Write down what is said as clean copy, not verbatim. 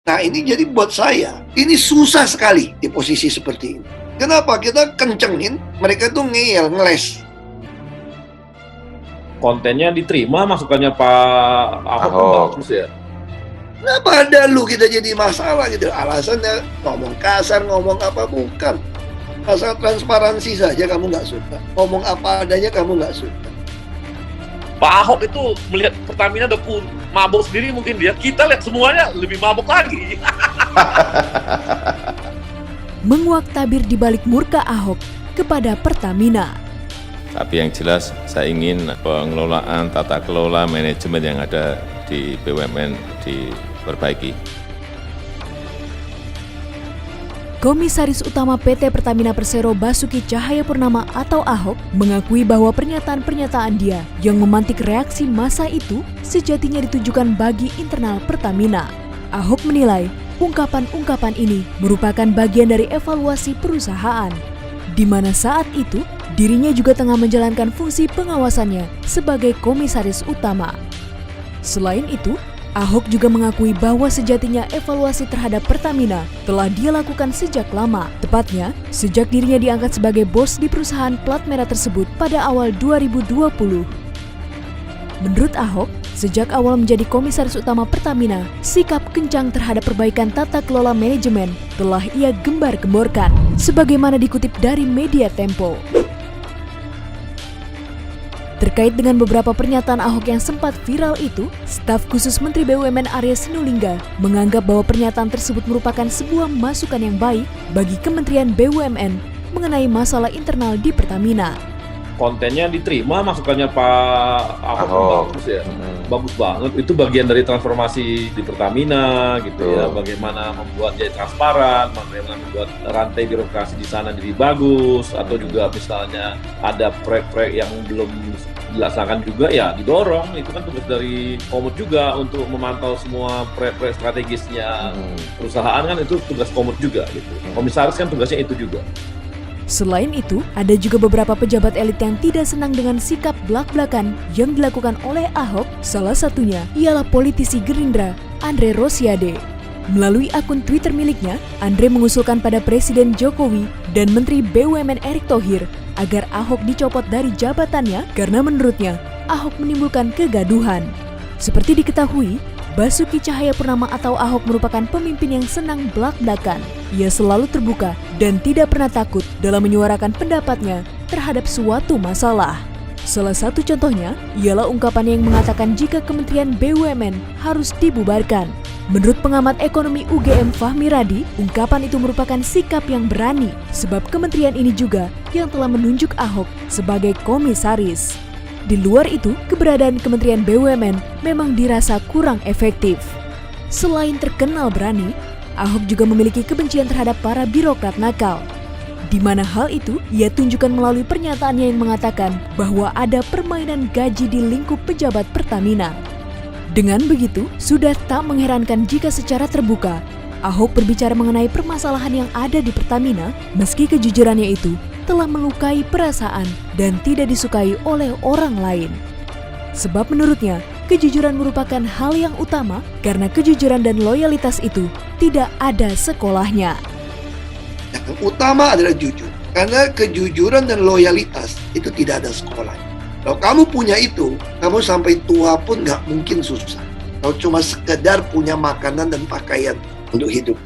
Nah ini jadi buat saya, ini susah sekali di posisi seperti ini. Kenapa? Kita kencengin, mereka tuh ngeyel, ngeles. Kontennya diterima, masukannya Pak Ahok bagus ya. Kenapa ada lu kita jadi masalah gitu? Alasannya ngomong kasar, ngomong apa, bukan. Asal transparansi saja kamu nggak suka. Ngomong apa adanya kamu nggak suka. Pak Ahok itu melihat Pertamina udah mabuk sendiri mungkin dia. Kita lihat semuanya lebih mabuk lagi. Menguak tabir di balik murka Ahok kepada Pertamina. Tapi yang jelas saya ingin pengelolaan, tata kelola, manajemen yang ada di BUMN diperbaiki. Komisaris Utama PT Pertamina Persero Basuki Cahayapurnama atau Ahok mengakui bahwa pernyataan-pernyataan dia yang memantik reaksi massa itu sejatinya ditujukan bagi internal Pertamina. Ahok menilai ungkapan-ungkapan ini merupakan bagian dari evaluasi perusahaan, di mana saat itu dirinya juga tengah menjalankan fungsi pengawasannya sebagai komisaris utama. Selain itu, Ahok juga mengakui bahwa sejatinya evaluasi terhadap Pertamina telah dia lakukan sejak lama, tepatnya sejak dirinya diangkat sebagai bos di perusahaan plat merah tersebut pada awal 2020. Menurut Ahok, sejak awal menjadi komisaris utama Pertamina, sikap kencang terhadap perbaikan tata kelola manajemen telah ia gembar-gemborkan, sebagaimana dikutip dari media Tempo. Terkait dengan beberapa pernyataan Ahok yang sempat viral itu, staf khusus Menteri BUMN Arya Sinulinga menganggap bahwa pernyataan tersebut merupakan sebuah masukan yang baik bagi Kementerian BUMN mengenai masalah internal di Pertamina. Kontennya diterima, masukannya Pak Ahok bagus ya. Bagus banget, itu bagian dari transformasi di Pertamina gitu ya. Bagaimana membuat jadi transparan, bagaimana membuat rantai birokrasi di sana jadi bagus, atau juga misalnya ada proyek-proyek yang belum dilaksanakan juga ya didorong. Itu kan tugas dari Komut juga untuk memantau semua proyek-proyek strategisnya perusahaan, kan itu tugas Komut juga gitu. Komisaris kan tugasnya itu juga. Selain itu, ada juga beberapa pejabat elit yang tidak senang dengan sikap blak-blakan yang dilakukan oleh Ahok. Salah satunya ialah politisi Gerindra, Andre Rosiade. Melalui akun Twitter miliknya, Andre mengusulkan pada Presiden Jokowi dan Menteri BUMN Erick Thohir agar Ahok dicopot dari jabatannya karena menurutnya Ahok menimbulkan kegaduhan. Seperti diketahui, Basuki Cahayapurnama atau Ahok merupakan pemimpin yang senang blak-blakan. Ia selalu terbuka dan tidak pernah takut dalam menyuarakan pendapatnya terhadap suatu masalah. Salah satu contohnya ialah ungkapan yang mengatakan jika Kementerian BUMN harus dibubarkan. Menurut pengamat ekonomi UGM Fahmi Radi, ungkapan itu merupakan sikap yang berani sebab kementerian ini juga yang telah menunjuk Ahok sebagai komisaris. Di luar itu, keberadaan Kementerian BUMN memang dirasa kurang efektif. Selain terkenal berani, Ahok juga memiliki kebencian terhadap para birokrat nakal. Di mana hal itu ia tunjukkan melalui pernyataannya yang mengatakan bahwa ada permainan gaji di lingkup pejabat Pertamina. Dengan begitu, sudah tak mengherankan jika secara terbuka Ahok berbicara mengenai permasalahan yang ada di Pertamina, meski kejujurannya itu telah melukai perasaan dan tidak disukai oleh orang lain. Sebab menurutnya, kejujuran merupakan hal yang utama karena kejujuran dan loyalitas itu tidak ada sekolahnya. Yang utama adalah jujur. Karena kejujuran dan loyalitas itu tidak ada sekolahnya. Kalau kamu punya itu, kamu sampai tua pun nggak mungkin susah. Kalau cuma sekedar punya makanan dan pakaian untuk hidup.